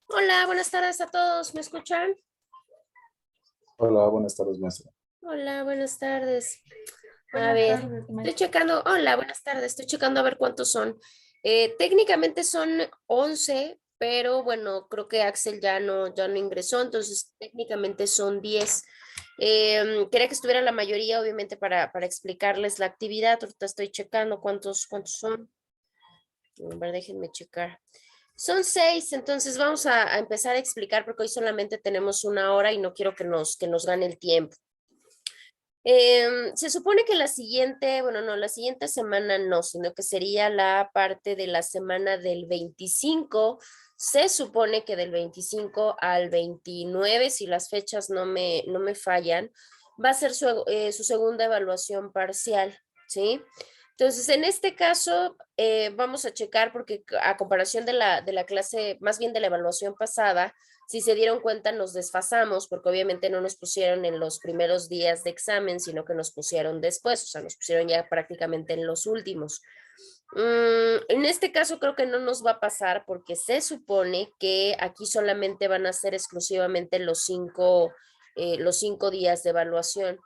Hola, buenas tardes a todos. ¿Me escuchan? Hola, buenas tardes, maestra. Hola, buenas tardes. A Buenas ver, tardes, estoy maestra. checando. Hola, buenas tardes. Estoy checando a ver cuántos son. Técnicamente son 11, pero bueno, creo que Axel ya no ingresó, entonces técnicamente son 10. Quería que estuviera la mayoría, obviamente, para explicarles la actividad. Ahorita estoy checando cuántos son. A ver, déjenme checar. Son 6, entonces vamos a empezar a explicar porque hoy solamente tenemos una hora y no quiero que nos gane el tiempo. Se supone que la siguiente, bueno, no, la siguiente semana no, sino que sería la parte de la semana del 25. Se supone que del 25 al 29, si las fechas no me fallan, va a ser su segunda evaluación parcial, ¿sí? Entonces, en este caso, vamos a checar porque a comparación de la clase, más bien de la evaluación pasada, si se dieron cuenta, nos desfasamos porque obviamente no nos pusieron en los primeros días de examen, sino que nos pusieron después, o sea, nos pusieron ya prácticamente en los últimos. En este caso creo que no nos va a pasar porque se supone que aquí solamente van a ser exclusivamente los cinco días de evaluación.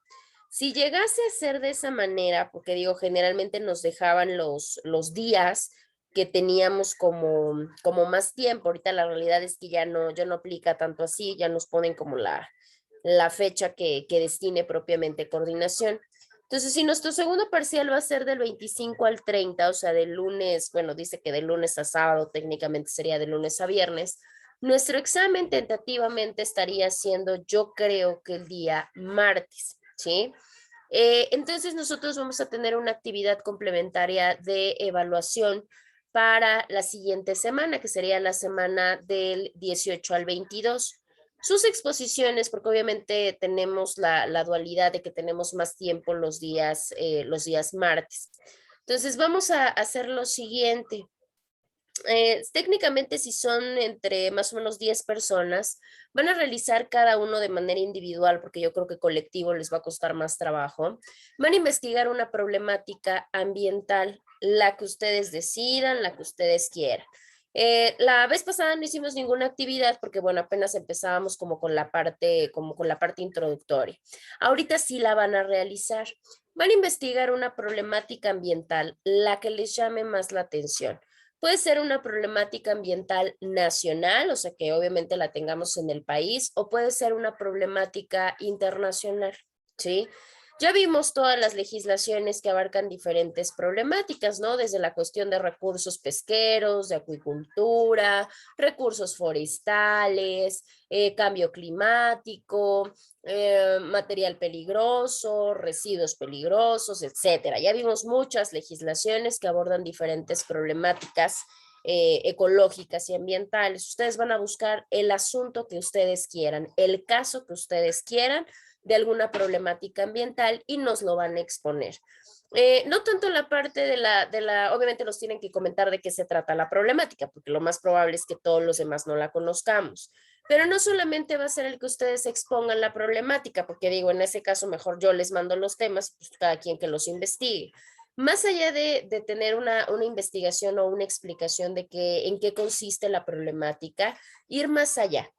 Si llegase a ser de esa manera, porque digo, generalmente nos dejaban los días que teníamos como más tiempo. Ahorita la realidad es que ya no aplica tanto así, ya nos ponen como la fecha que destine propiamente coordinación. Entonces, si nuestro segundo parcial va a ser del 25 al 30, o sea, del lunes, bueno, dice que de lunes a sábado, técnicamente sería de lunes a viernes, nuestro examen tentativamente estaría siendo, yo creo que el día martes, ¿sí? Entonces nosotros vamos a tener una actividad complementaria de evaluación para la siguiente semana, que sería la semana del 18 al 22. Sus exposiciones, porque obviamente tenemos la dualidad de que tenemos más tiempo los días martes. Entonces vamos a hacer lo siguiente. Técnicamente, si son entre más o menos 10 personas, van a realizar cada uno de manera individual, porque yo creo que colectivo les va a costar más trabajo. Van a investigar una problemática ambiental, la que ustedes decidan, la que ustedes quieran. La vez pasada no hicimos ninguna actividad porque, bueno, apenas empezábamos como con la parte introductoria. Ahorita sí la van a realizar. Van a investigar una problemática ambiental, la que les llame más la atención. Puede ser una problemática ambiental nacional, o sea que obviamente la tengamos en el país, o puede ser una problemática internacional, ¿sí? Ya vimos todas las legislaciones que abarcan diferentes problemáticas, ¿no? Desde la cuestión de recursos pesqueros, de acuicultura, recursos forestales, cambio climático, material peligroso, residuos peligrosos, etcétera. Ya vimos muchas legislaciones que abordan diferentes problemáticas ecológicas y ambientales. Ustedes van a buscar el asunto que ustedes quieran, el caso que ustedes quieran de alguna problemática ambiental y nos lo van a exponer. No tanto la parte obviamente nos tienen que comentar de qué se trata la problemática, porque lo más probable es que todos los demás no la conozcamos. Pero no solamente va a ser el que ustedes expongan la problemática, porque digo, en ese caso mejor yo les mando los temas, pues cada quien que los investigue. Más allá de tener una investigación o una explicación de en qué consiste la problemática, ir más allá,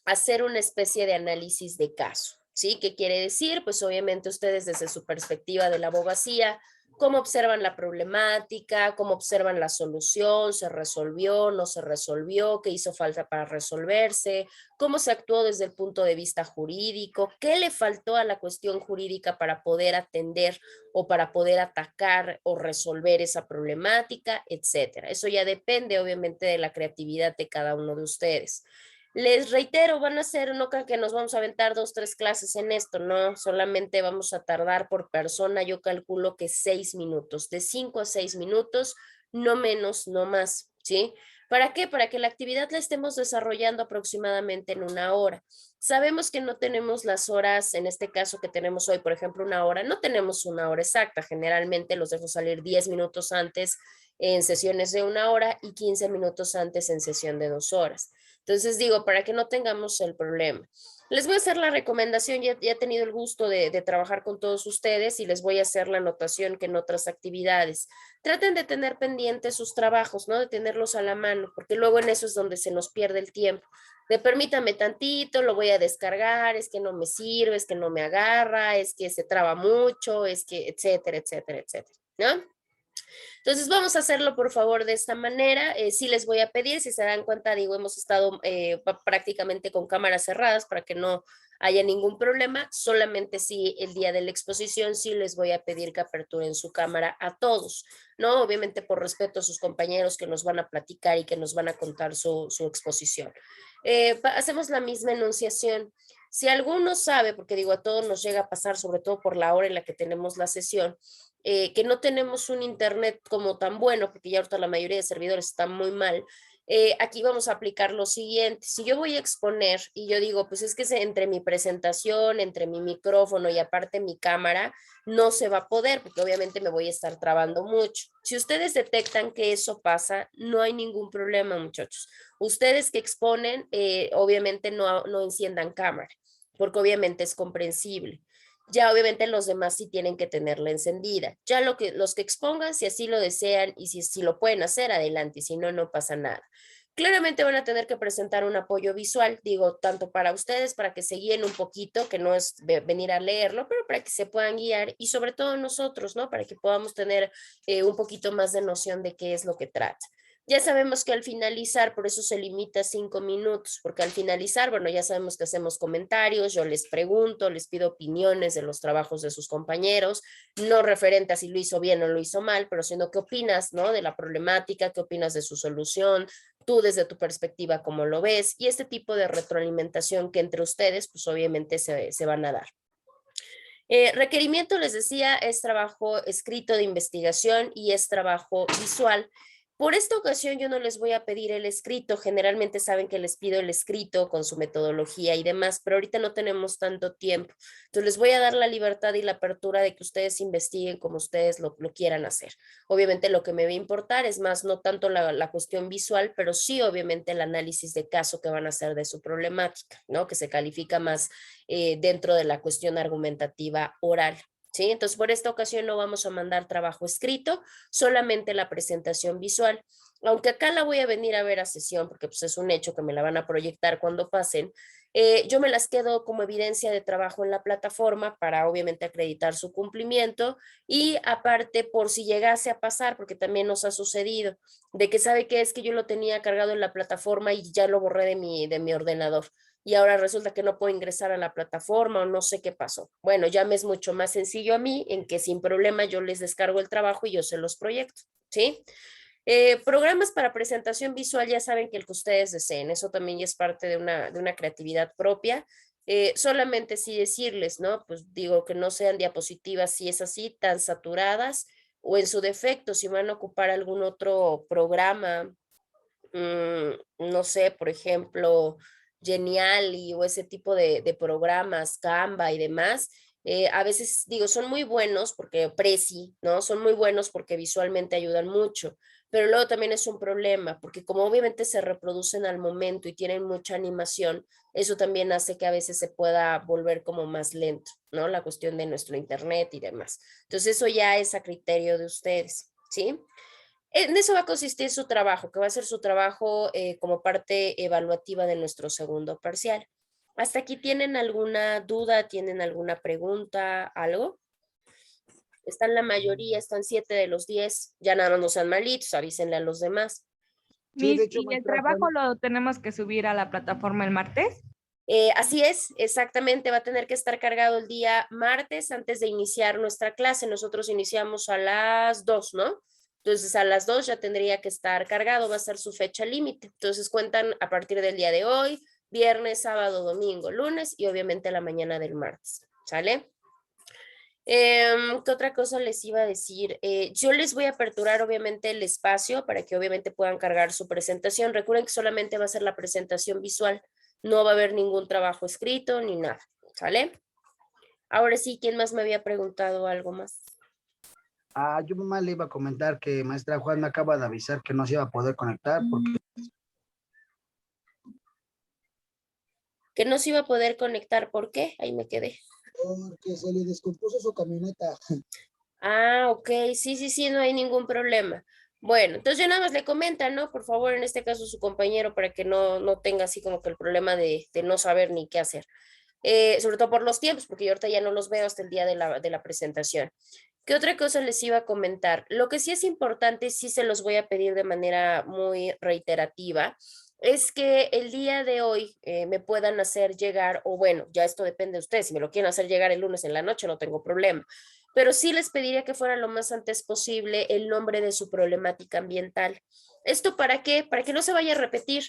hacer una especie de análisis de caso, ¿sí? ¿Qué quiere decir? Pues obviamente ustedes desde su perspectiva de la abogacía, cómo observan la problemática, cómo observan la solución, se resolvió, no se resolvió, qué hizo falta para resolverse, cómo se actuó desde el punto de vista jurídico, qué le faltó a la cuestión jurídica para poder atender o para poder atacar o resolver esa problemática, etcétera. Eso ya depende obviamente de la creatividad de cada uno de ustedes. Les reitero, van a ser, no creo que nos vamos a aventar 2, 3 clases en esto, no, solamente vamos a tardar por persona, yo calculo que 6 minutos, de 5 a 6 minutos, no menos, no más, ¿sí? ¿Para qué? Para que la actividad la estemos desarrollando aproximadamente en 1 hora. Sabemos que no tenemos las horas, en este caso que tenemos hoy, por ejemplo, 1 hora, no tenemos 1 hora exacta, generalmente los dejo salir 10 minutos antes en sesiones de 1 hora y 15 minutos antes en sesión de 2 horas. Entonces digo, para que no tengamos el problema. Les voy a hacer la recomendación, ya he tenido el gusto de trabajar con todos ustedes y les voy a hacer la anotación que en otras actividades. Traten de tener pendientes sus trabajos, ¿no? De tenerlos a la mano, porque luego en eso es donde se nos pierde el tiempo. De permítame tantito, lo voy a descargar, es que no me sirve, es que no me agarra, es que se traba mucho, es que, etcétera, etcétera, etcétera, ¿no? Entonces vamos a hacerlo por favor de esta manera. Sí les voy a pedir, si se dan cuenta, digo, hemos estado prácticamente con cámaras cerradas para que no haya ningún problema. Solamente sí el día de la exposición sí les voy a pedir que aperturen su cámara a todos, ¿no? Obviamente por respeto a sus compañeros que nos van a platicar y que nos van a contar su exposición. Hacemos la misma enunciación. Si alguno sabe, porque digo, a todos nos llega a pasar, sobre todo por la hora en la que tenemos la sesión, que no tenemos un internet como tan bueno, porque ya ahorita la mayoría de servidores están muy mal, aquí vamos a aplicar lo siguiente. Si yo voy a exponer y yo digo, pues es que entre mi presentación, entre mi micrófono y aparte mi cámara, no se va a poder, porque obviamente me voy a estar trabando mucho. Si ustedes detectan que eso pasa, no hay ningún problema, muchachos. Ustedes que exponen, obviamente no enciendan cámara, porque obviamente es comprensible. Ya obviamente los demás sí tienen que tenerla encendida. Ya los que expongan, si así lo desean y si lo pueden hacer, adelante, si no, no pasa nada. Claramente van a tener que presentar un apoyo visual, digo, tanto para ustedes, para que se guíen un poquito, que no es venir a leerlo, pero para que se puedan guiar y sobre todo nosotros, ¿no? Para que podamos tener un poquito más de noción de qué es lo que trata. Ya sabemos que al finalizar, por eso se limita a 5 minutos, porque al finalizar, bueno, ya sabemos que hacemos comentarios, yo les pregunto, les pido opiniones de los trabajos de sus compañeros, no referente a si lo hizo bien o lo hizo mal, pero sino qué opinas, ¿no? De la problemática, qué opinas de su solución, tú desde tu perspectiva, cómo lo ves, y este tipo de retroalimentación que entre ustedes, pues obviamente se van a dar. Requerimiento, les decía, es trabajo escrito de investigación y es trabajo visual. Por esta ocasión yo no les voy a pedir el escrito, generalmente saben que les pido el escrito con su metodología y demás, pero ahorita no tenemos tanto tiempo. Entonces les voy a dar la libertad y la apertura de que ustedes investiguen como ustedes lo quieran hacer. Obviamente lo que me va a importar es más, no tanto la cuestión visual, pero sí obviamente el análisis de caso que van a hacer de su problemática, ¿no? Que se califica más dentro de la cuestión argumentativa oral. ¿Sí? Entonces, por esta ocasión no vamos a mandar trabajo escrito, solamente la presentación visual. Aunque acá la voy a venir a ver a sesión, porque pues, es un hecho que me la van a proyectar cuando pasen, yo me las quedo como evidencia de trabajo en la plataforma para obviamente acreditar su cumplimiento y aparte por si llegase a pasar, porque también nos ha sucedido, de que sabe que es que yo lo tenía cargado en la plataforma y ya lo borré de mi ordenador y ahora resulta que no puedo ingresar a la plataforma o no sé qué pasó. Bueno, ya me es mucho más sencillo a mí en que sin problema yo les descargo el trabajo y yo se los proyecto, ¿sí? Programas para presentación visual ya saben que el que ustedes deseen, eso también ya es parte de una creatividad propia. Solamente sí decirles, ¿no? Pues digo que no sean diapositivas si es así, tan saturadas o en su defecto, si van a ocupar algún otro programa, no sé, por ejemplo, Geniali o ese tipo de programas, Canva y demás, a veces digo, son muy buenos porque Prezi, ¿no? Son muy buenos porque visualmente ayudan mucho, pero luego también es un problema porque como obviamente se reproducen al momento y tienen mucha animación, eso también hace que a veces se pueda volver como más lento, ¿no? La cuestión de nuestro internet y demás. Entonces eso ya es a criterio de ustedes, ¿sí? En eso va a consistir su trabajo, que va a ser su trabajo como parte evaluativa de nuestro segundo parcial. ¿Hasta aquí tienen alguna duda? ¿Tienen alguna pregunta? ¿Algo? Están la mayoría, están 7 de los 10. Ya nada más no sean malitos, avísenle a los demás. Sí, de hecho, ¿Y el maestra trabajo Juan, lo tenemos que subir a la plataforma el martes? Así es, exactamente, va a tener que estar cargado el día martes antes de iniciar nuestra clase. Nosotros iniciamos a las 2, ¿no? Entonces a las 2 ya tendría que estar cargado, va a ser su fecha límite. Entonces cuentan a partir del día de hoy, viernes, sábado, domingo, lunes y obviamente la mañana del martes. ¿Sale? ¿Qué otra cosa les iba a decir? Yo les voy a aperturar obviamente el espacio para que obviamente puedan cargar su presentación. Recuerden que solamente va a ser la presentación visual, no va a haber ningún trabajo escrito ni nada, ¿sale? Ahora sí, ¿quién más me había preguntado algo más? Yo mamá le iba a comentar que maestra Juan me acaba de avisar que no se iba a poder conectar porque Que no se iba a poder conectar, ¿por qué? Ahí me quedé. se le descompuso su camioneta. Ah, ok, sí, sí, sí, no hay ningún problema. Bueno, entonces ya nada más le comentan, ¿no? Por favor, en este caso su compañero, para que no tenga así como que el problema de no saber ni qué hacer. Sobre todo por los tiempos, porque yo ahorita ya no los veo hasta el día de la presentación. ¿Qué otra cosa les iba a comentar? Lo que sí es importante, sí se los voy a pedir de manera muy reiterativa, es que el día de hoy me puedan hacer llegar, o bueno, ya esto depende de ustedes, si me lo quieren hacer llegar el lunes en la noche, no tengo problema, pero sí les pediría que fuera lo más antes posible el nombre de su problemática ambiental. ¿Esto para qué? Para que no se vaya a repetir,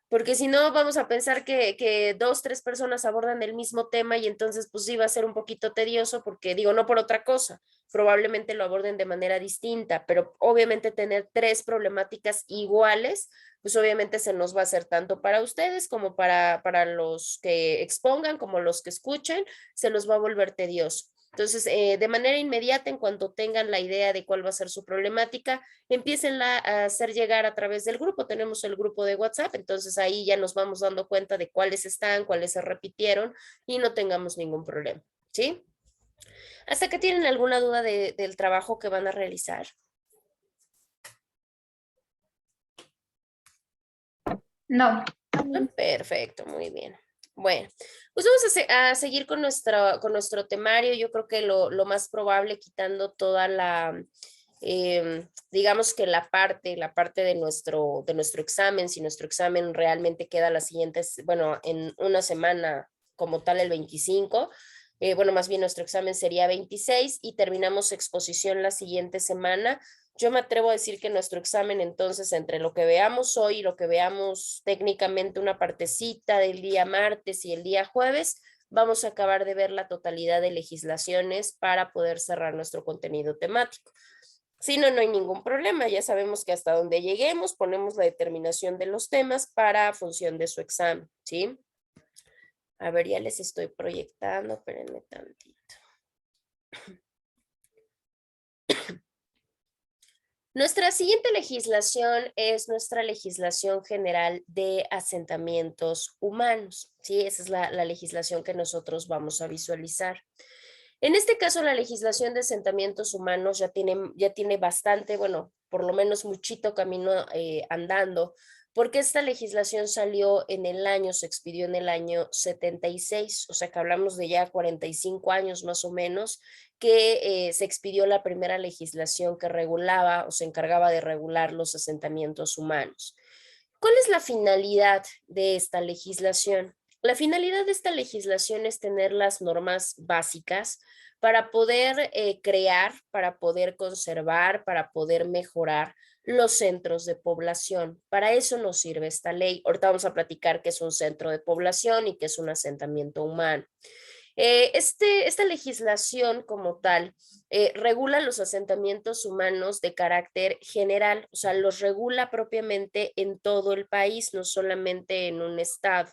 porque si no vamos a pensar que dos, tres personas abordan el mismo tema y entonces pues sí va a ser un poquito tedioso porque digo, no por otra cosa, probablemente lo aborden de manera distinta, pero obviamente tener tres problemáticas iguales, pues obviamente se nos va a hacer tanto para ustedes como para los que expongan, como los que escuchen, se los va a volver tedioso. Entonces, de manera inmediata, en cuanto tengan la idea de cuál va a ser su problemática, empiecenla a hacer llegar a través del grupo. Tenemos el grupo de WhatsApp, entonces ahí ya nos vamos dando cuenta de cuáles están, cuáles se repitieron y no tengamos ningún problema, ¿sí? ¿Hasta que tienen alguna duda del trabajo que van a realizar? No. Perfecto, muy bien. Bueno, pues vamos a seguir con nuestro temario. Yo creo que lo más probable, quitando toda digamos que la parte de nuestro examen, si nuestro examen realmente queda la siguiente, bueno, en una semana como tal el 25, bueno, más bien nuestro examen sería 26 y terminamos exposición la siguiente semana. Yo me atrevo a decir que nuestro examen, entonces, entre lo que veamos hoy y lo que veamos técnicamente una partecita del día martes y el día jueves, vamos a acabar de ver la totalidad de legislaciones para poder cerrar nuestro contenido temático. Si no, no hay ningún problema. Ya sabemos que hasta donde lleguemos ponemos la determinación de los temas para función de su examen, ¿sí? A ver, ya les estoy proyectando, espérenme tantito. Nuestra siguiente legislación es nuestra legislación general de asentamientos humanos, ¿sí? Esa es la legislación que nosotros vamos a visualizar. En este caso, la legislación de asentamientos humanos ya tiene bastante, bueno, por lo menos muchito camino andando, porque esta legislación salió en el año, se expidió en el año 76, o sea que hablamos de ya 45 años más o menos, que se expidió la primera legislación que regulaba o se encargaba de regular los asentamientos humanos. ¿Cuál es la finalidad de esta legislación? La finalidad de esta legislación es tener las normas básicas para poder crear, para poder conservar, para poder mejorar los centros de población. Para eso nos sirve esta ley. Ahorita vamos a platicar qué es un centro de población y qué es un asentamiento humano. Esta legislación como tal regula los asentamientos humanos de carácter general, o sea, los regula propiamente en todo el país, no solamente en un estado.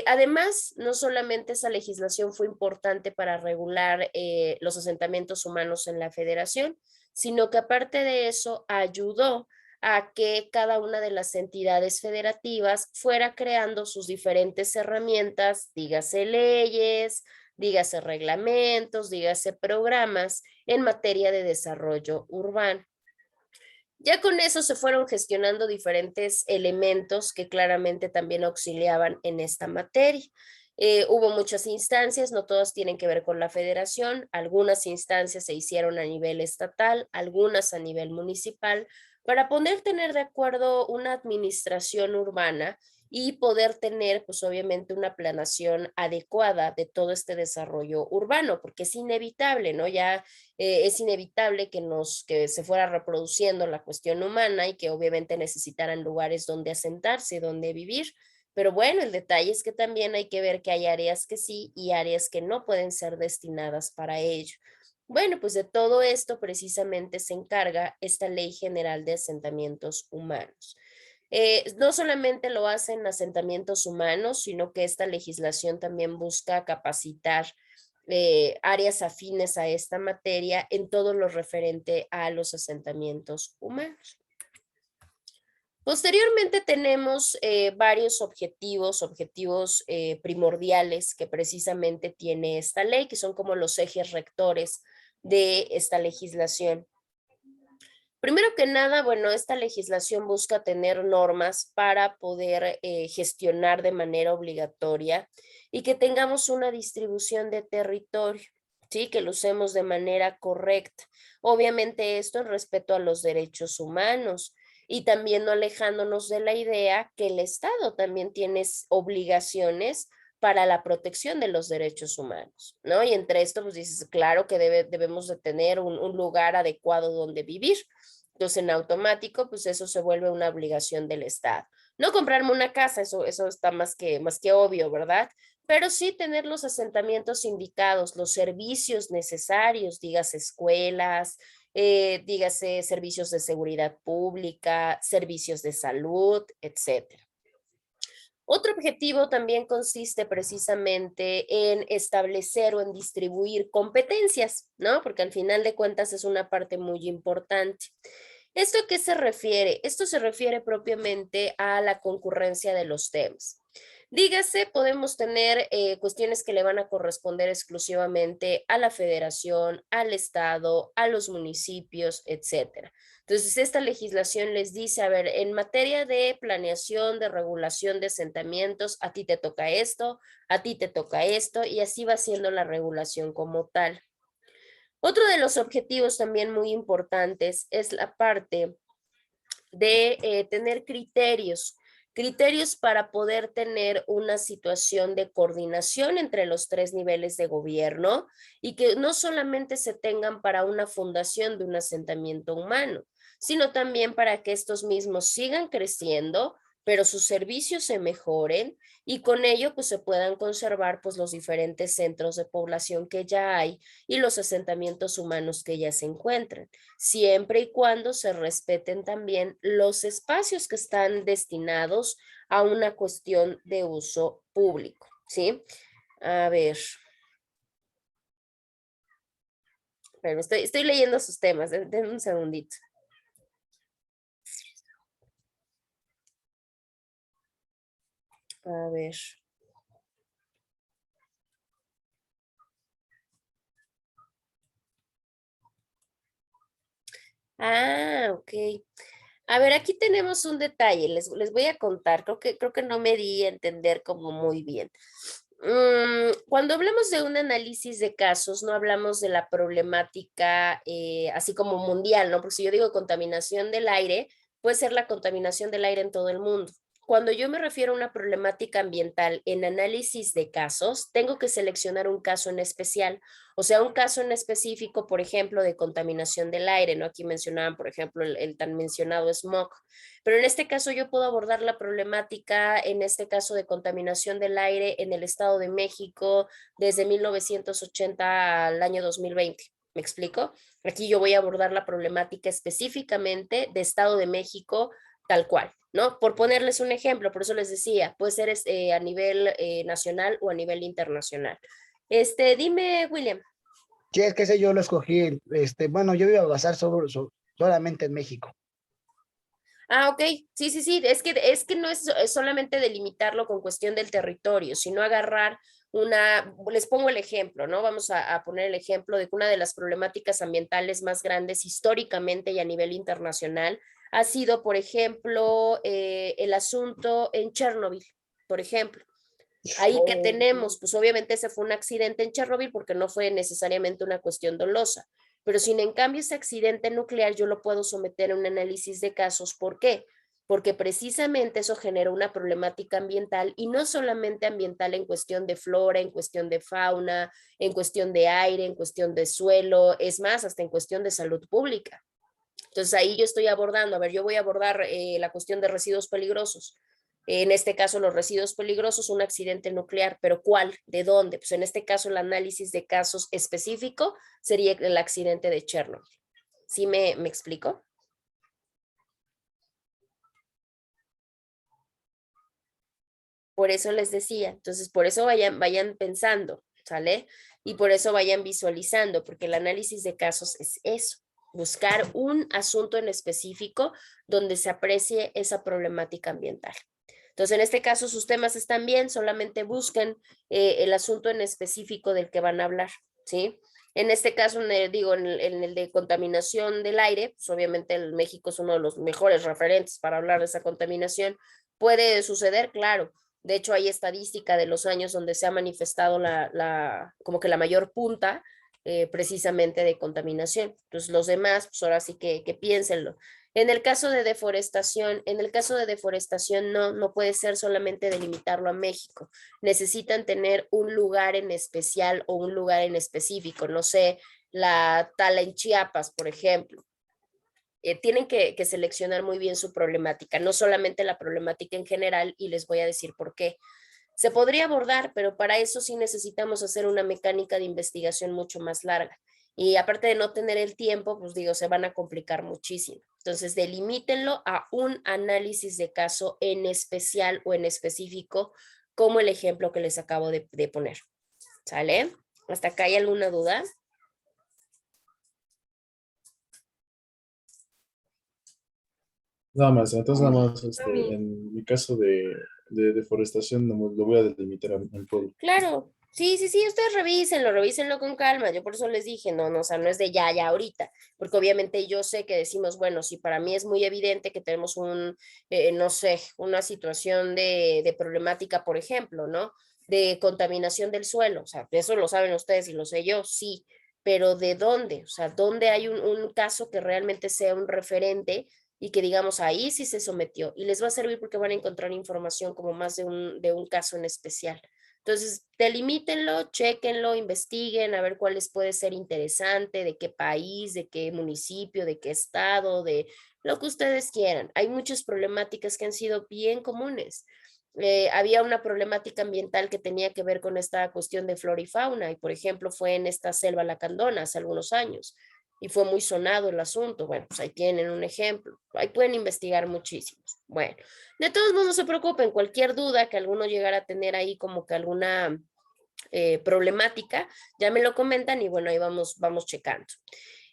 Además, no solamente esa legislación fue importante para regular los asentamientos humanos en la federación, sino que aparte de eso ayudó a que cada una de las entidades federativas fuera creando sus diferentes herramientas, dígase leyes, dígase reglamentos, dígase programas en materia de desarrollo urbano. Ya con eso se fueron gestionando diferentes elementos que claramente también auxiliaban en esta materia. Hubo muchas instancias, no todas tienen que ver con la federación, algunas instancias se hicieron a nivel estatal, algunas a nivel municipal, para poder tener de acuerdo una administración urbana y poder tener, pues obviamente, una planeación adecuada de todo este desarrollo urbano, porque es inevitable, ¿no? Ya es inevitable que se fuera reproduciendo la cuestión humana y que obviamente necesitaran lugares donde asentarse, donde vivir. Pero bueno, el detalle es que también hay que ver que hay áreas que sí y áreas que no pueden ser destinadas para ello. Bueno, pues de todo esto precisamente se encarga esta Ley General de Asentamientos Humanos. No solamente lo hacen asentamientos humanos, sino que esta legislación también busca capacitar áreas afines a esta materia en todo lo referente a los asentamientos humanos. Posteriormente tenemos varios objetivos primordiales que precisamente tiene esta ley, que son como los ejes rectores de esta legislación. Primero que nada, bueno, esta legislación busca tener normas para poder gestionar de manera obligatoria y que tengamos una distribución de territorio, ¿sí? Que lo usemos de manera correcta. Obviamente esto en respeto a los derechos humanos y también no alejándonos de la idea que el Estado también tiene obligaciones para la protección de los derechos humanos, ¿no? Y entre esto, pues dices, claro que debemos de tener un lugar adecuado donde vivir. Entonces, en automático, pues eso se vuelve una obligación del Estado. No comprarme una casa, eso está más que obvio, ¿verdad? Pero sí tener los asentamientos indicados, los servicios necesarios, dígase escuelas, dígase servicios de seguridad pública, servicios de salud, etcétera. Otro objetivo también consiste precisamente en establecer o en distribuir competencias, ¿no? Porque al final de cuentas es una parte muy importante. ¿Esto a qué se refiere? Esto se refiere propiamente a la concurrencia de los temas. Dígase, podemos tener cuestiones que le van a corresponder exclusivamente a la federación, al estado, a los municipios, etcétera. Entonces, esta legislación les dice, a ver, en materia de planeación, de regulación de asentamientos, a ti te toca esto, a ti te toca esto, y así va siendo la regulación como tal. Otro de los objetivos también muy importantes es la parte de tener criterios para poder tener una situación de coordinación entre los tres niveles de gobierno y que no solamente se tengan para una fundación de un asentamiento humano, sino también para que estos mismos sigan creciendo, pero sus servicios se mejoren y con ello pues se puedan conservar pues los diferentes centros de población que ya hay y los asentamientos humanos que ya se encuentran, siempre y cuando se respeten también los espacios que están destinados a una cuestión de uso público, ¿sí? A ver, pero estoy leyendo sus temas, denme un segundito. A ver. Ah, ok. A ver, aquí tenemos un detalle, les voy a contar, creo que no me di a entender como muy bien. Cuando hablamos de un análisis de casos, no hablamos de la problemática así como mundial, ¿no? Porque si yo digo contaminación del aire, puede ser la contaminación del aire en todo el mundo. Cuando yo me refiero a una problemática ambiental en análisis de casos, tengo que seleccionar un caso en especial, o sea, un caso en específico, por ejemplo, de contaminación del aire, ¿no? Aquí mencionaban, por ejemplo, el tan mencionado smog, pero en este caso yo puedo abordar la problemática, en este caso de contaminación del aire en el Estado de México desde 1980 al año 2020. ¿Me explico? Aquí yo voy a abordar la problemática específicamente de Estado de México tal cual, ¿no? Por ponerles un ejemplo, por eso les decía, puede ser a nivel nacional o a nivel internacional. Dime, William. Sí, es que ese yo lo escogí, bueno, yo iba a basar solamente en México. Ah, ok, sí, sí, sí, es que no es solamente delimitarlo con cuestión del territorio, sino agarrar les pongo el ejemplo, ¿no? Vamos a poner el ejemplo de que una de las problemáticas ambientales más grandes históricamente y a nivel internacional ha sido, por ejemplo, el asunto en Chernobyl, por ejemplo. Ahí que tenemos, pues obviamente ese fue un accidente en Chernobyl porque no fue necesariamente una cuestión dolosa, pero sin en cambio ese accidente nuclear yo lo puedo someter a un análisis de casos. ¿Por qué? Porque precisamente eso genera una problemática ambiental y no solamente ambiental en cuestión de flora, en cuestión de fauna, en cuestión de aire, en cuestión de suelo, es más, hasta en cuestión de salud pública. Entonces ahí yo estoy abordando, a ver, yo voy a abordar la cuestión de residuos peligrosos. En este caso, los residuos peligrosos, un accidente nuclear, pero ¿cuál? ¿De dónde? Pues en este caso, el análisis de casos específico sería el accidente de Chernobyl. ¿Sí me explico? Por eso les decía, entonces por eso vayan pensando, ¿sale? Y por eso vayan visualizando, porque el análisis de casos es eso, buscar un asunto en específico donde se aprecie esa problemática ambiental. Entonces, en este caso, sus temas están bien, solamente busquen el asunto en específico del que van a hablar, ¿sí? En este caso, digo, en el de contaminación del aire, pues obviamente el México es uno de los mejores referentes para hablar de esa contaminación. ¿Puede suceder? Claro. De hecho, hay estadística de los años donde se ha manifestado como que la mayor punta precisamente de contaminación. Entonces, los demás, pues ahora sí que piénsenlo. En el caso de deforestación no puede ser solamente delimitarlo a México. Necesitan tener un lugar en especial o un lugar en específico. No sé, la tala en Chiapas, por ejemplo. Tienen que seleccionar muy bien su problemática, no solamente la problemática en general, y les voy a decir por qué. Se podría abordar, pero para eso sí necesitamos hacer una mecánica de investigación mucho más larga. Y aparte de no tener el tiempo, pues digo, se van a complicar muchísimo. Entonces, delimítenlo a un análisis de caso en especial o en específico, como el ejemplo que les acabo de poner. ¿Sale? ¿Hasta acá hay alguna duda? Nada más, entonces nada más, bien. en mi caso de deforestación, lo voy a delimitar en pueblo. Claro, sí, sí, sí, ustedes revísenlo con calma. Yo por eso les dije, no, o sea, no es de ya ahorita, porque obviamente yo sé que decimos, bueno, si para mí es muy evidente que tenemos no sé, una situación de problemática, por ejemplo, ¿no? De contaminación del suelo, o sea, eso lo saben ustedes y lo sé yo, sí, pero ¿de dónde? O sea, ¿dónde hay un caso que realmente sea un referente y que digamos ahí sí se sometió? Y les va a servir porque van a encontrar información como más de un caso en especial. Entonces, delimítenlo, chéquenlo, investiguen a ver cuáles puede ser interesante, de qué país, de qué municipio, de qué estado, de lo que ustedes quieran. Hay muchas problemáticas que han sido bien comunes. Había una problemática ambiental que tenía que ver con esta cuestión de flora y fauna, y por ejemplo fue en esta selva lacandona hace algunos años, y fue muy sonado el asunto. Bueno, pues ahí tienen un ejemplo, ahí pueden investigar muchísimos. Bueno, de todos modos no se preocupen, cualquier duda que alguno llegara a tener ahí como que alguna problemática, ya me lo comentan y bueno, ahí vamos checando.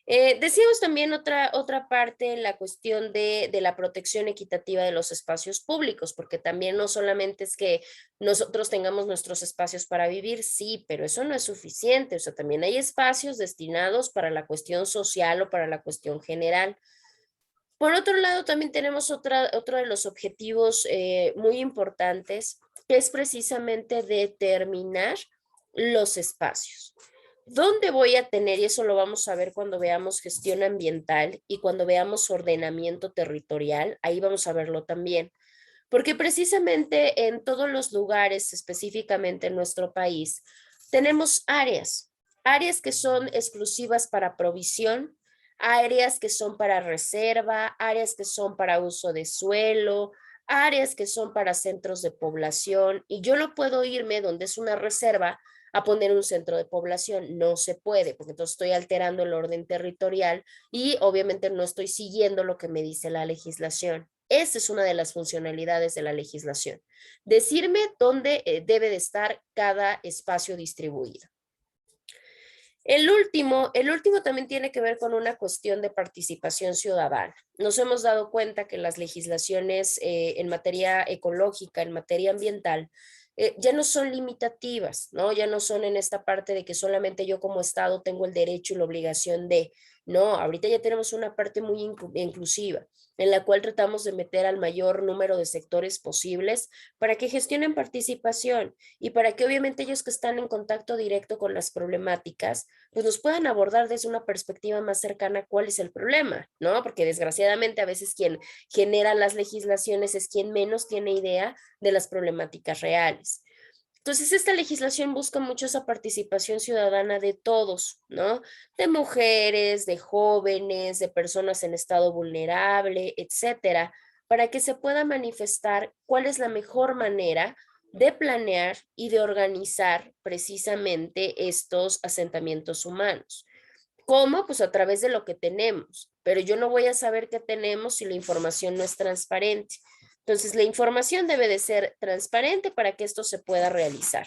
Decíamos también otra parte, la cuestión de la protección equitativa de los espacios públicos, porque también no solamente es que nosotros tengamos nuestros espacios para vivir, sí, pero eso no es suficiente, o sea, también hay espacios destinados para la cuestión social o para la cuestión general. Por otro lado, también tenemos otro de los objetivos muy importantes, que es precisamente determinar los espacios. ¿Dónde voy a tener? Y eso lo vamos a ver cuando veamos gestión ambiental y cuando veamos ordenamiento territorial, ahí vamos a verlo también. Porque precisamente en todos los lugares, específicamente en nuestro país, tenemos áreas que son exclusivas para provisión, áreas que son para reserva, áreas que son para uso de suelo, áreas que son para centros de población, y yo no puedo irme donde es una reserva a poner un centro de población. No se puede, porque entonces estoy alterando el orden territorial y obviamente no estoy siguiendo lo que me dice la legislación. Esa es una de las funcionalidades de la legislación. Decirme dónde debe de estar cada espacio distribuido. El último también tiene que ver con una cuestión de participación ciudadana. Nos hemos dado cuenta que las legislaciones en materia ecológica, en materia ambiental, ya no son limitativas, ¿no? Ya no son en esta parte de que solamente yo como Estado tengo el derecho y la obligación de, no, ahorita ya tenemos una parte muy inclusiva en la cual tratamos de meter al mayor número de sectores posibles para que gestionen participación y para que obviamente ellos que están en contacto directo con las problemáticas, pues nos puedan abordar desde una perspectiva más cercana cuál es el problema, ¿no? Porque desgraciadamente a veces quien genera las legislaciones es quien menos tiene idea de las problemáticas reales. Entonces, esta legislación busca mucho esa participación ciudadana de todos, ¿no? De mujeres, de jóvenes, de personas en estado vulnerable, etcétera, para que se pueda manifestar cuál es la mejor manera de planear y de organizar precisamente estos asentamientos humanos. ¿Cómo? Pues a través de lo que tenemos, pero yo no voy a saber qué tenemos si la información no es transparente. Entonces, la información debe de ser transparente para que esto se pueda realizar.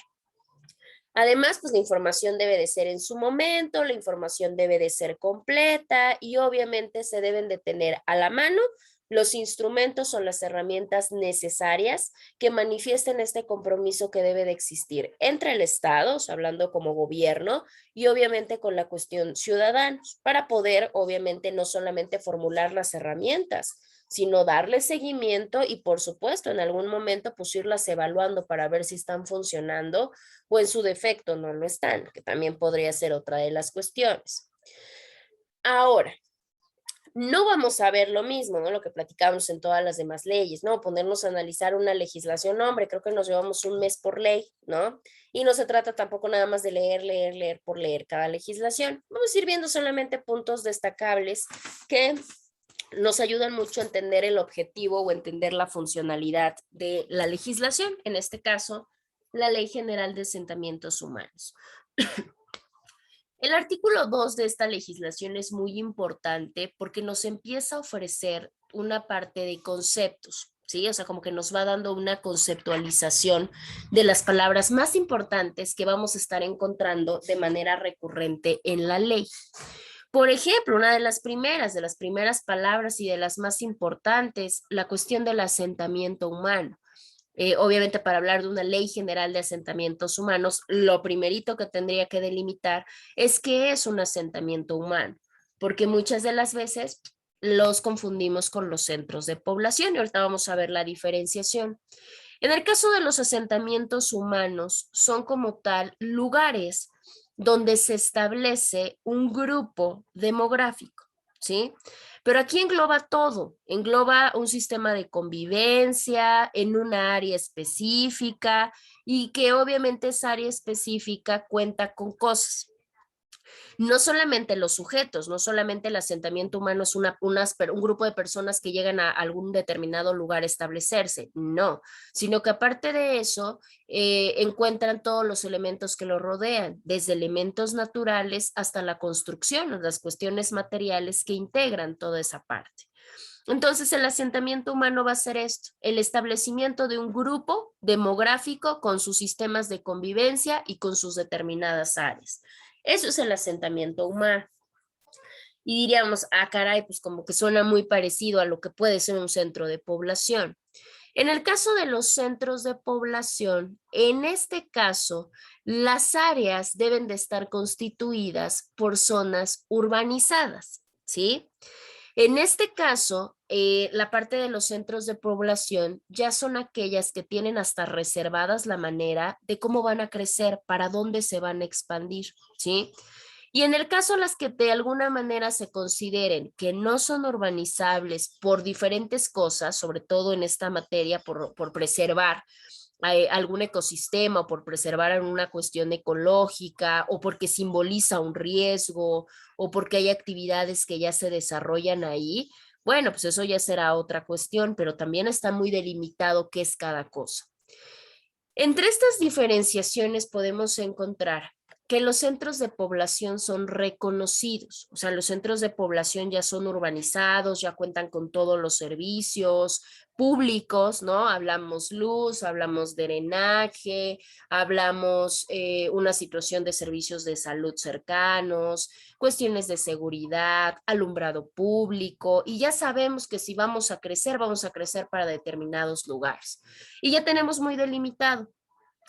Además, pues la información debe de ser en su momento, la información debe de ser completa y obviamente se deben de tener a la mano los instrumentos o las herramientas necesarias que manifiesten este compromiso que debe de existir entre el Estado, hablando como gobierno, y obviamente con la cuestión ciudadanos, para poder obviamente no solamente formular las herramientas, sino darle seguimiento y por supuesto en algún momento pues irlas evaluando para ver si están funcionando o en su defecto no lo están, que también podría ser otra de las cuestiones. Ahora, no vamos a ver lo mismo, ¿no? Lo que platicamos en todas las demás leyes, ¿no? Ponernos a analizar una legislación, no, hombre, creo que nos llevamos un mes por ley, ¿no? Y no se trata tampoco nada más de leer por leer cada legislación. Vamos a ir viendo solamente puntos destacables que nos ayudan mucho a entender el objetivo o entender la funcionalidad de la legislación, en este caso, la Ley General de Asentamientos Humanos. El artículo 2 de esta legislación es muy importante porque nos empieza a ofrecer una parte de conceptos, ¿sí? O sea, como que nos va dando una conceptualización de las palabras más importantes que vamos a estar encontrando de manera recurrente en la ley. Por ejemplo, una de las primeras palabras y de las más importantes, la cuestión del asentamiento humano. Obviamente para hablar de una ley general de asentamientos humanos, lo primerito que tendría que delimitar es qué es un asentamiento humano, porque muchas de las veces los confundimos con los centros de población y ahorita vamos a ver la diferenciación. En el caso de los asentamientos humanos, son como tal lugares donde se establece un grupo demográfico, ¿sí? Pero aquí engloba todo, engloba un sistema de convivencia en una área específica y que obviamente esa área específica cuenta con cosas. No solamente los sujetos, no solamente el asentamiento humano es un grupo de personas que llegan a algún determinado lugar a establecerse, no, sino que aparte de eso, encuentran todos los elementos que lo rodean, desde elementos naturales hasta la construcción, las cuestiones materiales que integran toda esa parte. Entonces, el asentamiento humano va a ser esto, el establecimiento de un grupo demográfico con sus sistemas de convivencia y con sus determinadas áreas. Eso es el asentamiento humano. Y diríamos, ah, caray, pues como que suena muy parecido a lo que puede ser un centro de población. En el caso de los centros de población, en este caso, las áreas deben de estar constituidas por zonas urbanizadas, ¿sí? En este caso, la parte de los centros de población ya son aquellas que tienen hasta reservadas la manera de cómo van a crecer, para dónde se van a expandir, ¿sí? Y en el caso las que de alguna manera se consideren que no son urbanizables por diferentes cosas, sobre todo en esta materia, por preservar algún ecosistema o por preservar alguna cuestión ecológica o porque simboliza un riesgo o porque hay actividades que ya se desarrollan ahí, bueno, pues eso ya será otra cuestión, pero también está muy delimitado qué es cada cosa. Entre estas diferenciaciones podemos encontrar que los centros de población son reconocidos, o sea, los centros de población ya son urbanizados, ya cuentan con todos los servicios públicos, ¿no? Hablamos luz, hablamos drenaje, hablamos una situación de servicios de salud cercanos, cuestiones de seguridad, alumbrado público, y ya sabemos que si vamos a crecer para determinados lugares. Y ya tenemos muy delimitado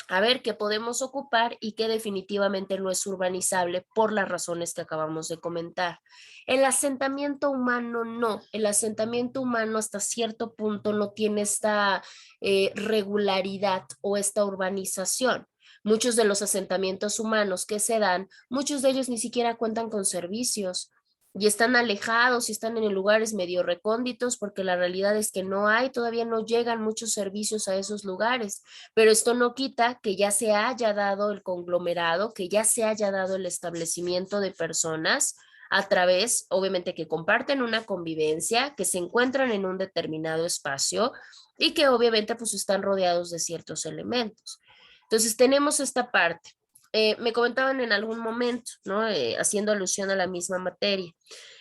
a ver qué podemos ocupar y qué definitivamente no es urbanizable por las razones que acabamos de comentar. El asentamiento humano no, el asentamiento humano hasta cierto punto no tiene esta regularidad o esta urbanización. Muchos de los asentamientos humanos que se dan, muchos de ellos ni siquiera cuentan con servicios y están alejados y están en lugares medio recónditos porque la realidad es que no hay, todavía no llegan muchos servicios a esos lugares, pero esto no quita que ya se haya dado el conglomerado, que ya se haya dado el establecimiento de personas a través, obviamente, que comparten una convivencia, que se encuentran en un determinado espacio y que obviamente pues están rodeados de ciertos elementos. Entonces tenemos esta parte. Me comentaban en algún momento, ¿no? Haciendo alusión a la misma materia.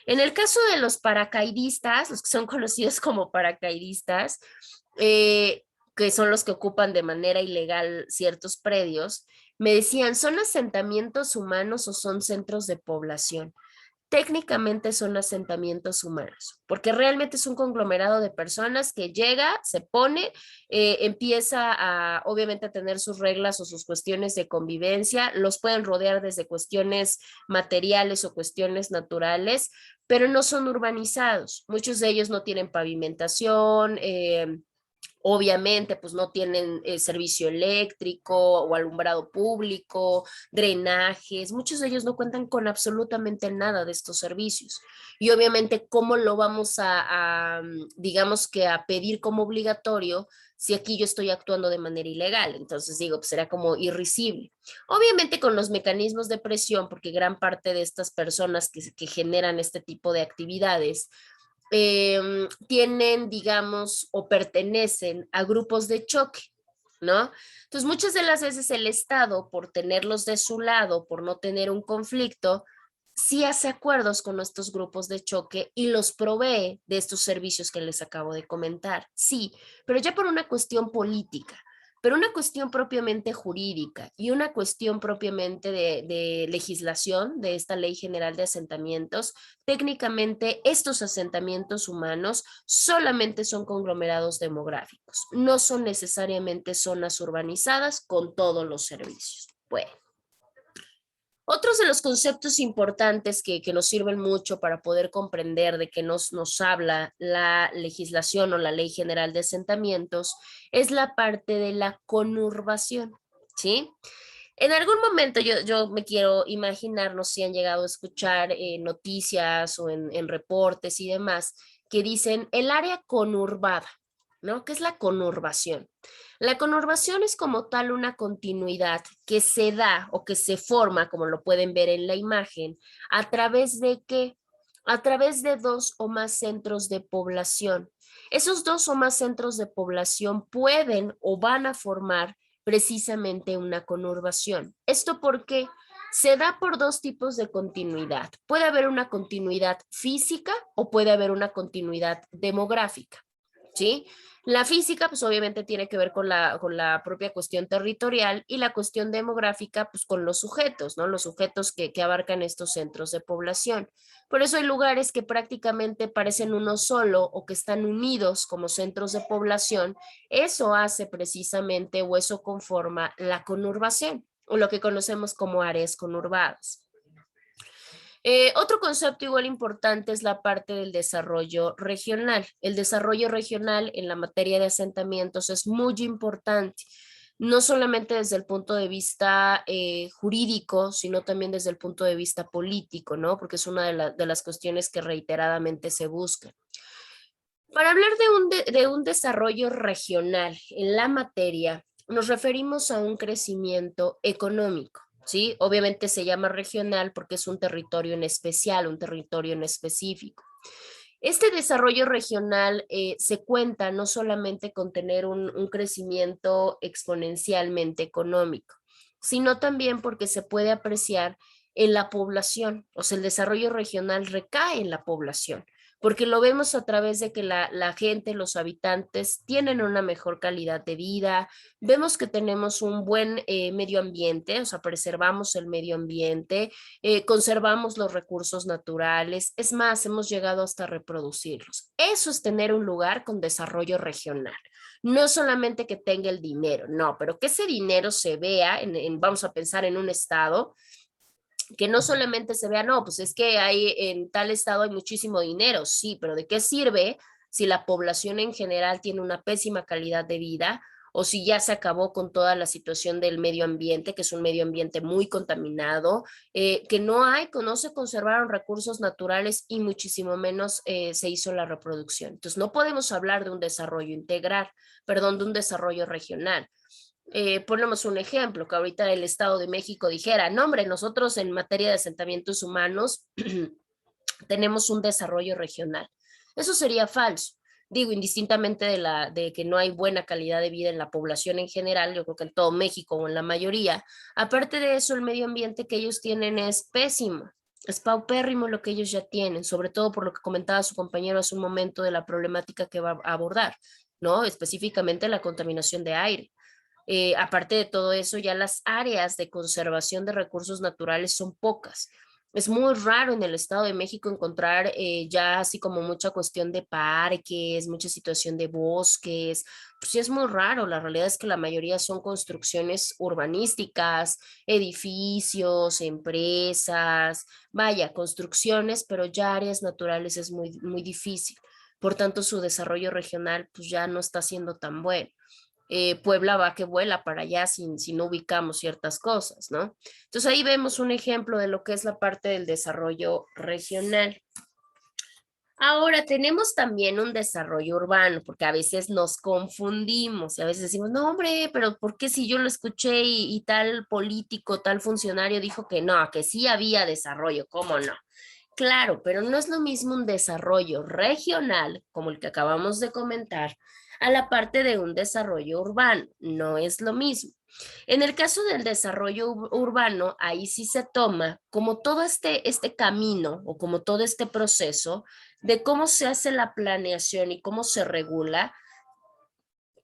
En el caso de los paracaidistas, los que son conocidos como paracaidistas, que son los que ocupan de manera ilegal ciertos predios, me decían, ¿son asentamientos humanos o son centros de población? Técnicamente son asentamientos humanos, porque realmente es un conglomerado de personas que llega, se pone, empieza a obviamente a tener sus reglas o sus cuestiones de convivencia, los pueden rodear desde cuestiones materiales o cuestiones naturales, pero no son urbanizados. Muchos de ellos no tienen pavimentación, obviamente, pues no tienen servicio eléctrico o alumbrado público, drenajes, muchos de ellos no cuentan con absolutamente nada de estos servicios. Y obviamente, ¿cómo lo vamos digamos que a pedir como obligatorio si aquí yo estoy actuando de manera ilegal? Entonces digo, pues será como irrisible. Obviamente con los mecanismos de presión, porque gran parte de estas personas que generan este tipo de actividades tienen, digamos, o pertenecen a grupos de choque, ¿no? Entonces, muchas de las veces el Estado, por tenerlos de su lado, por no tener un conflicto, sí hace acuerdos con estos grupos de choque y los provee de estos servicios que les acabo de comentar. Sí, pero ya por una cuestión política. Pero una cuestión propiamente jurídica y una cuestión propiamente de legislación de esta Ley General de Asentamientos, técnicamente estos asentamientos humanos solamente son conglomerados demográficos, no son necesariamente zonas urbanizadas con todos los servicios. Bueno. Otros de los conceptos importantes que nos sirven mucho para poder comprender de qué nos habla la legislación o la Ley General de Asentamientos es la parte de la conurbación, ¿sí? En algún momento yo me quiero imaginar, no sé si han llegado a escuchar noticias o en reportes y demás, que dicen el área conurbada, ¿no? ¿Qué es la conurbación? La conurbación es como tal una continuidad que se da o que se forma, como lo pueden ver en la imagen, ¿a través de qué? A través de dos o más centros de población. Esos dos o más centros de población pueden o van a formar precisamente una conurbación. ¿Esto por qué? Se da por dos tipos de continuidad. Puede haber una continuidad física o puede haber una continuidad demográfica, ¿sí? La física, pues obviamente tiene que ver con la propia cuestión territorial y la cuestión demográfica, pues con los sujetos, ¿no? Los sujetos que abarcan estos centros de población. Por eso hay lugares que prácticamente parecen uno solo o que están unidos como centros de población. Eso hace precisamente o eso conforma la conurbación o lo que conocemos como áreas conurbadas. Otro concepto igual importante es la parte del desarrollo regional. El desarrollo regional en la materia de asentamientos es muy importante, no solamente desde el punto de vista jurídico, sino también desde el punto de vista político, ¿no? Porque es una de las cuestiones que reiteradamente se buscan. Para hablar de un desarrollo regional en la materia, nos referimos a un crecimiento económico, ¿sí? Obviamente se llama regional porque es un territorio en especial, un territorio en específico. Este desarrollo regional se cuenta no solamente con tener un crecimiento exponencialmente económico, sino también porque se puede apreciar en la población, o sea, el desarrollo regional recae en la población porque lo vemos a través de que la gente, los habitantes tienen una mejor calidad de vida, vemos que tenemos un buen medio ambiente, o sea, preservamos el medio ambiente, conservamos los recursos naturales, es más, hemos llegado hasta reproducirlos. Eso es tener un lugar con desarrollo regional. No solamente que tenga el dinero, no, pero que ese dinero se vea, vamos a pensar en un estado, que no solamente se vea, no, pues es que hay en tal estado hay muchísimo dinero, sí, pero ¿de qué sirve si la población en general tiene una pésima calidad de vida o si ya se acabó con toda la situación del medio ambiente, que es un medio ambiente muy contaminado, que no se conservaron recursos naturales y muchísimo menos se hizo la reproducción? Entonces no podemos hablar de un desarrollo integral, perdón, de un desarrollo regional. Ponemos un ejemplo, que ahorita el Estado de México dijera, no hombre, nosotros en materia de asentamientos humanos tenemos un desarrollo regional. Eso sería falso. Digo, indistintamente de que no hay buena calidad de vida en la población en general, yo creo que en todo México o en la mayoría. Aparte de eso, el medio ambiente que ellos tienen es pésimo. Es paupérrimo lo que ellos ya tienen, sobre todo por lo que comentaba su compañero hace un momento de la problemática que va a abordar, ¿no? Específicamente la contaminación de aire. Aparte de todo eso, ya las áreas de conservación de recursos naturales son pocas. Es muy raro en el Estado de México encontrar ya así como mucha cuestión de parques, mucha situación de bosques. Pues sí es muy raro. La realidad es que la mayoría son construcciones urbanísticas, edificios, empresas, vaya, construcciones, pero ya áreas naturales es muy, muy difícil. Por tanto, su desarrollo regional pues ya no está siendo tan bueno. Puebla va que vuela para allá si no ubicamos ciertas cosas, ¿no? Entonces ahí vemos un ejemplo de lo que es la parte del desarrollo regional. Ahora tenemos también un desarrollo urbano, porque a veces nos confundimos y a veces decimos, no, hombre, pero ¿por qué si yo lo escuché y tal político, tal funcionario dijo que no, que sí había desarrollo? ¿Cómo no? Claro, pero no es lo mismo un desarrollo regional, como el que acabamos de comentar, a la parte de un desarrollo urbano. No es lo mismo. En el caso del desarrollo urbano, ahí sí se toma como todo este camino o como todo este proceso de cómo se hace la planeación y cómo se regula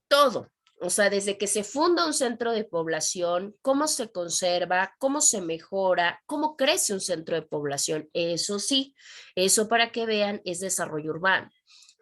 todo. O sea, desde que se funda un centro de población, cómo se conserva, cómo se mejora, cómo crece un centro de población. Eso sí, eso para que vean es desarrollo urbano.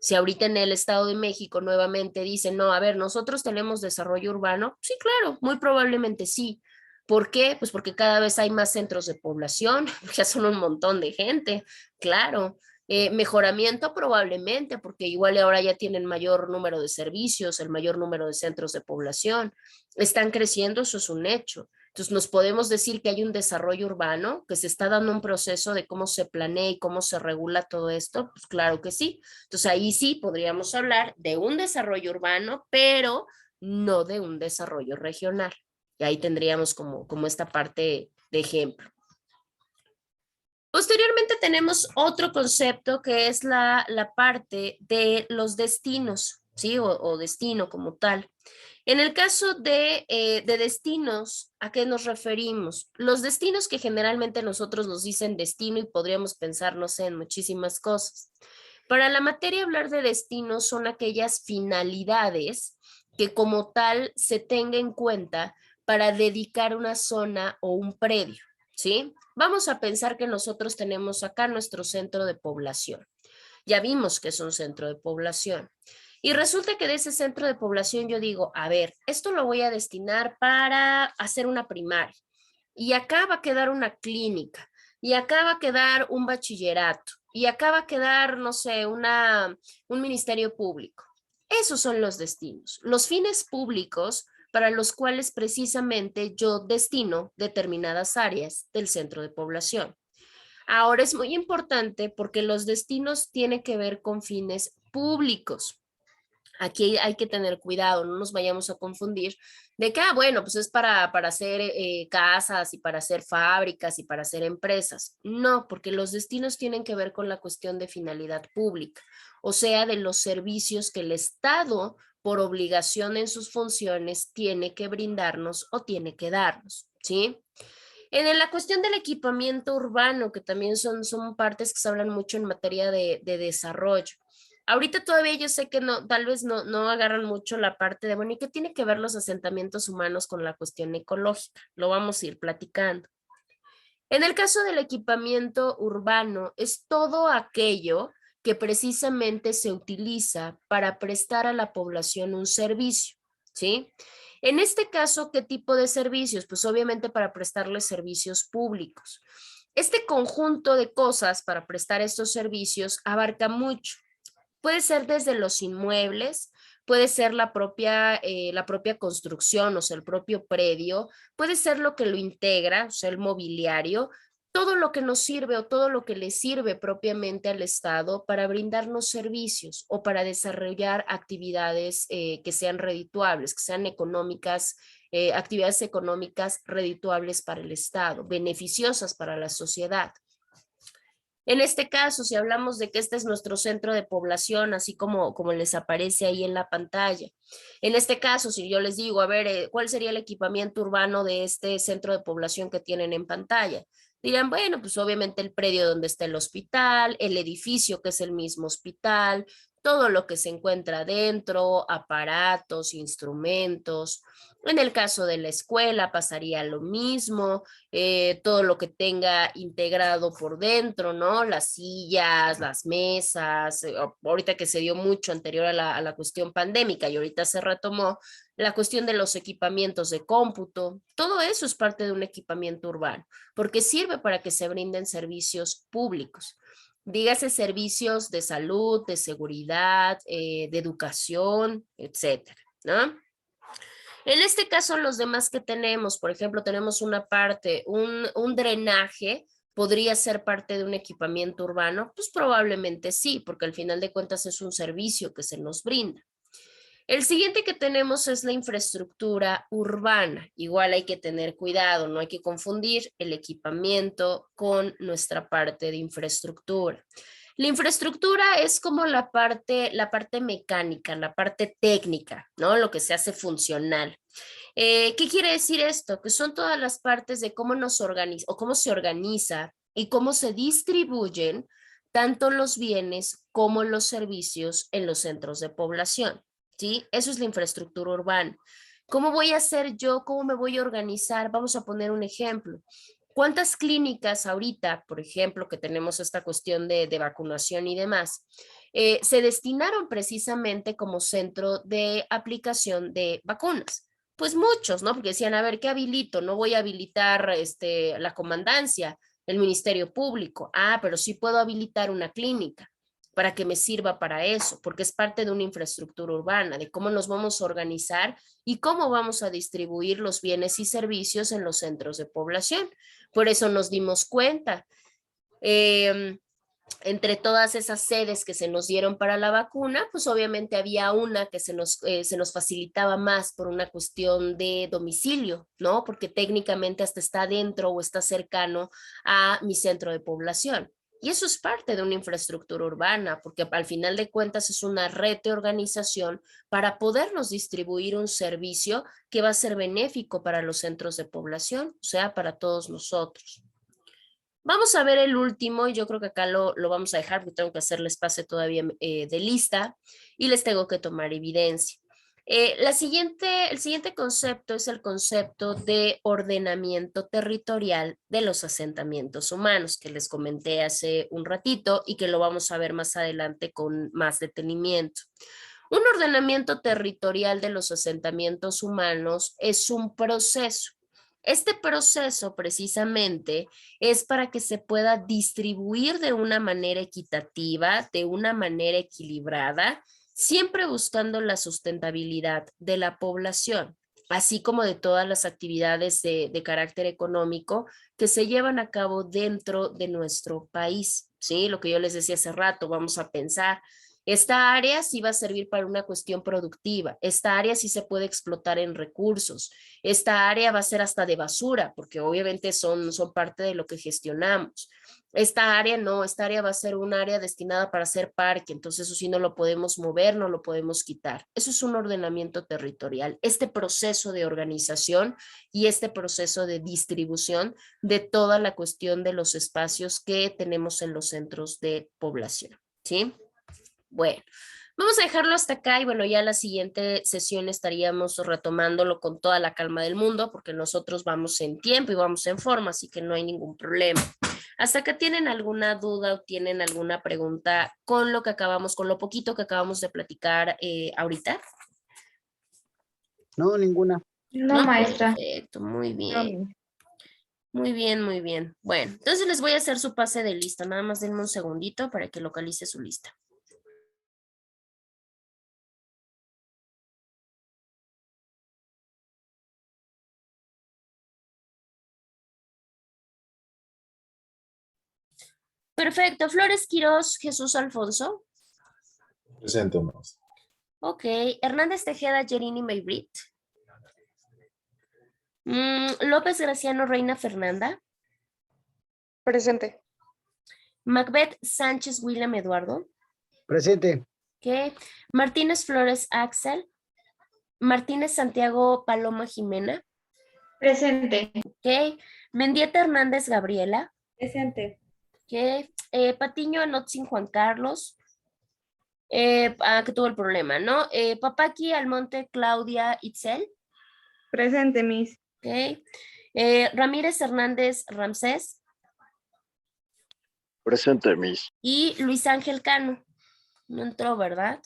Si ahorita en el Estado de México nuevamente dicen, no, a ver, nosotros tenemos desarrollo urbano, sí, claro, muy probablemente sí. ¿Por qué? Pues porque cada vez hay más centros de población, ya son un montón de gente, claro. Mejoramiento probablemente, porque igual ahora ya tienen mayor número de servicios, el mayor número de centros de población, están creciendo, eso es un hecho. Entonces, nos podemos decir que hay un desarrollo urbano, que se está dando un proceso de cómo se planea y cómo se regula todo esto. Pues claro que sí. Entonces, ahí sí podríamos hablar de un desarrollo urbano, pero no de un desarrollo regional. Y ahí tendríamos como esta parte de ejemplo. Posteriormente tenemos otro concepto que es la parte de los destinos, ¿sí? O destino como tal. En el caso de destinos, ¿a qué nos referimos? Los destinos que generalmente nosotros nos dicen destino y podríamos pensar, no sé, en muchísimas cosas. Para la materia, hablar de destinos son aquellas finalidades que como tal se tenga en cuenta para dedicar una zona o un predio, ¿sí? Vamos a pensar que nosotros tenemos acá nuestro centro de población. Ya vimos que es un centro de población. Y resulta que de ese centro de población yo digo, a ver, esto lo voy a destinar para hacer una primaria. Y acá va a quedar una clínica. Y acá va a quedar un bachillerato. Y acá va a quedar, no sé, un ministerio público. Esos son los destinos. Los fines públicos para los cuales precisamente yo destino determinadas áreas del centro de población. Ahora es muy importante porque los destinos tienen que ver con fines públicos. Aquí hay que tener cuidado, no nos vayamos a confundir de que, bueno, pues es para hacer casas y para hacer fábricas y para hacer empresas. No, porque los destinos tienen que ver con la cuestión de finalidad pública, o sea, de los servicios que el Estado, por obligación en sus funciones, tiene que brindarnos o tiene que darnos, ¿sí? En la cuestión del equipamiento urbano, que también son partes que se hablan mucho en materia de desarrollo. Ahorita todavía yo sé que no, tal vez no agarran mucho la parte de, bueno, ¿y qué tiene que ver los asentamientos humanos con la cuestión ecológica? Lo vamos a ir platicando. En el caso del equipamiento urbano, es todo aquello que precisamente se utiliza para prestar a la población un servicio, ¿sí? En este caso, ¿qué tipo de servicios? Pues obviamente para prestarles servicios públicos. Este conjunto de cosas para prestar estos servicios abarca mucho. Puede ser desde los inmuebles, puede ser la propia construcción, o sea, el propio predio, puede ser lo que lo integra, o sea, el mobiliario, todo lo que nos sirve o todo lo que le sirve propiamente al Estado para brindarnos servicios o para desarrollar actividades que sean redituables, que sean económicas, actividades económicas redituables para el Estado, beneficiosas para la sociedad. En este caso, si hablamos de que este es nuestro centro de población, así como les aparece ahí en la pantalla. En este caso, si yo les digo, a ver, ¿cuál sería el equipamiento urbano de este centro de población que tienen en pantalla? Dirán, bueno, pues obviamente el predio donde está el hospital, el edificio que es el mismo hospital, todo lo que se encuentra dentro, aparatos, instrumentos. En el caso de la escuela pasaría lo mismo, todo lo que tenga integrado por dentro, ¿no? Las sillas, las mesas, ahorita que se dio mucho anterior a la cuestión pandémica y ahorita se retomó la cuestión de los equipamientos de cómputo, todo eso es parte de un equipamiento urbano, porque sirve para que se brinden servicios públicos. Dígase servicios de salud, de seguridad, de educación, etcétera, ¿no? En este caso, los demás que tenemos, por ejemplo, tenemos una parte, un drenaje, ¿podría ser parte de un equipamiento urbano? Pues probablemente sí, porque al final de cuentas es un servicio que se nos brinda. El siguiente que tenemos es la infraestructura urbana. Igual hay que tener cuidado, no hay que confundir el equipamiento con nuestra parte de infraestructura. La infraestructura es como la parte mecánica, la parte técnica, ¿no? Lo que se hace funcional. ¿Qué quiere decir esto? Que son todas las partes de cómo nos organiza o cómo se organiza y cómo se distribuyen tanto los bienes como los servicios en los centros de población, ¿sí? Eso es la infraestructura urbana. ¿Cómo voy a hacer yo? ¿Cómo me voy a organizar? Vamos a poner un ejemplo. ¿Cuántas clínicas ahorita, por ejemplo, que tenemos esta cuestión de vacunación y demás, se destinaron precisamente como centro de aplicación de vacunas? Pues muchos, ¿no? Porque decían, a ver, ¿qué habilito? No voy a habilitar la comandancia, el Ministerio Público. Ah, pero sí puedo habilitar una clínica. para que me sirva para eso, porque es parte de una infraestructura urbana, de cómo nos vamos a organizar y cómo vamos a distribuir los bienes y servicios en los centros de población. Por eso nos dimos cuenta. Entre todas esas sedes que se nos dieron para la vacuna, pues obviamente había una que se nos facilitaba más por una cuestión de domicilio, ¿no? Porque técnicamente hasta está dentro o está cercano a mi centro de población. Y eso es parte de una infraestructura urbana, porque al final de cuentas es una red de organización para podernos distribuir un servicio que va a ser benéfico para los centros de población, o sea, para todos nosotros. Vamos a ver el último, y yo creo que acá lo vamos a dejar porque tengo que hacerles pase todavía de lista y les tengo que tomar evidencia. El siguiente concepto es el concepto de ordenamiento territorial de los asentamientos humanos, que les comenté hace un ratito y que lo vamos a ver más adelante con más detenimiento. Un ordenamiento territorial de los asentamientos humanos es un proceso. Este proceso precisamente es para que se pueda distribuir de una manera equitativa, de una manera equilibrada, siempre buscando la sustentabilidad de la población, así como de todas las actividades de carácter económico que se llevan a cabo dentro de nuestro país. ¿Sí? Lo que yo les decía hace rato, vamos a pensar. Esta área sí va a servir para una cuestión productiva. Esta área sí se puede explotar en recursos. Esta área va a ser hasta de basura, porque obviamente son parte de lo que gestionamos. Esta área no, esta área va a ser un área destinada para hacer parque, entonces eso sí no lo podemos mover, no lo podemos quitar. Eso es un ordenamiento territorial. Este proceso de organización y este proceso de distribución de toda la cuestión de los espacios que tenemos en los centros de población, ¿sí? Bueno, vamos a dejarlo hasta acá y bueno, ya la siguiente sesión estaríamos retomándolo con toda la calma del mundo porque nosotros vamos en tiempo y vamos en forma, así que no hay ningún problema. ¿Hasta acá tienen alguna duda o tienen alguna pregunta con lo que acabamos, con lo poquito que acabamos de platicar ahorita? No, ninguna. No, ¿No? maestra. Perfecto, muy No, bien. Muy bien, muy bien. Bueno, entonces les voy a hacer su pase de lista. Nada más denme un segundito para que localice su lista. Perfecto. Flores Quirós, Jesús Alfonso. Presente, maestra. Ok. Hernández Tejeda, Yerini Maybrit. López Graciano, Reina Fernanda. Presente. Macbeth Sánchez, William Eduardo. Presente. Ok. Martínez Flores, Axel. Martínez Santiago, Paloma Jimena. presente. Ok. Mendieta Hernández, Gabriela. Presente. Ok. Patiño Anotzin, Juan Carlos. Que tuvo el problema, ¿no? Papaki Almonte, Claudia Itzel. Presente, Miss. Ok. Ramírez Hernández, Ramsés. Presente, Miss. Y Luis Ángel Cano. No entró, ¿verdad?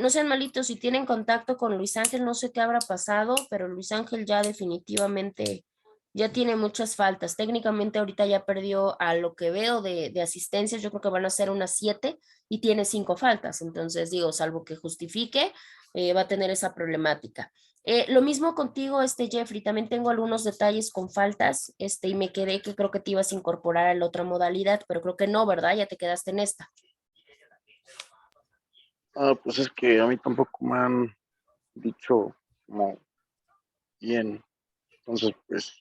No sean malitos, si tienen contacto con Luis Ángel, no sé qué habrá pasado, pero Luis Ángel ya definitivamente ya tiene muchas faltas. Técnicamente ahorita ya perdió a lo que veo de asistencias, yo creo que van a ser unas 7 y tiene 5 faltas. Entonces digo, salvo que justifique, va a tener esa problemática. Lo mismo contigo, Jeffrey, también tengo algunos detalles con faltas, y me quedé que creo que te ibas a incorporar a la otra modalidad, pero creo que no, ¿verdad? Ya te quedaste en esta. Pues es que a mí tampoco me han dicho como bien. Entonces, pues,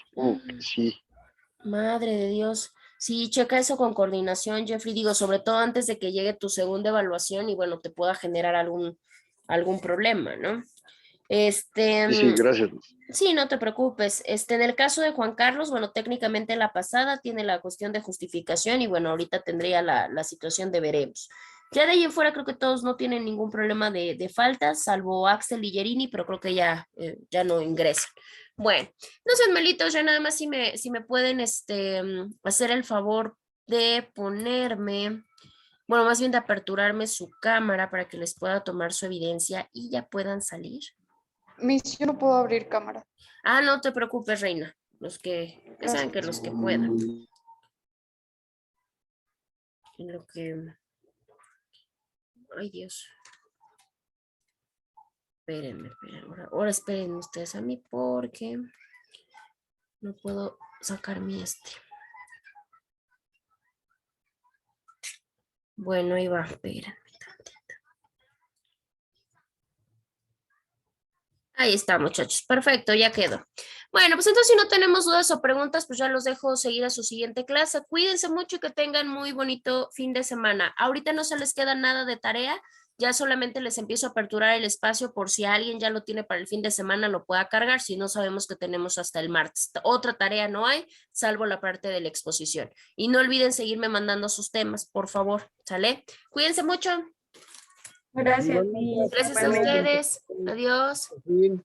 supongo que sí. Madre de Dios. Sí, checa eso con coordinación, Jeffrey. Digo, sobre todo antes de que llegue tu segunda evaluación y bueno, te pueda generar algún problema, ¿no? Sí, gracias. Sí, no te preocupes. En el caso de Juan Carlos, bueno, técnicamente la pasada tiene la cuestión de justificación y bueno, ahorita tendría la situación de veremos. Ya de ahí en fuera creo que todos no tienen ningún problema de faltas, salvo Axel y Yerini, pero creo que ya no ingresan. Bueno, no sean malitos, ya nada más si me pueden hacer el favor de ponerme, bueno, más bien de aperturarme su cámara para que les pueda tomar su evidencia y ya puedan salir. Miss, yo no puedo abrir cámara. Ah, no te preocupes, Reina. Ya saben que los que puedan. En lo que Ay, Dios. Espérenme. Ahora esperen ustedes a mí porque no puedo sacar mi Bueno, ahí va, espérenme tantito. Ahí está, muchachos. Perfecto, ya quedó. Bueno, pues entonces si no tenemos dudas o preguntas, pues ya los dejo seguir a su siguiente clase. Cuídense mucho y que tengan muy bonito fin de semana. Ahorita no se les queda nada de tarea, ya solamente les empiezo a aperturar el espacio por si alguien ya lo tiene para el fin de semana, lo pueda cargar, si no sabemos que tenemos hasta el martes. Otra tarea no hay, salvo la parte de la exposición. Y no olviden seguirme mandando sus temas, por favor, ¿sale? Cuídense mucho. Gracias, Miss. Gracias a ustedes. Adiós. Fin.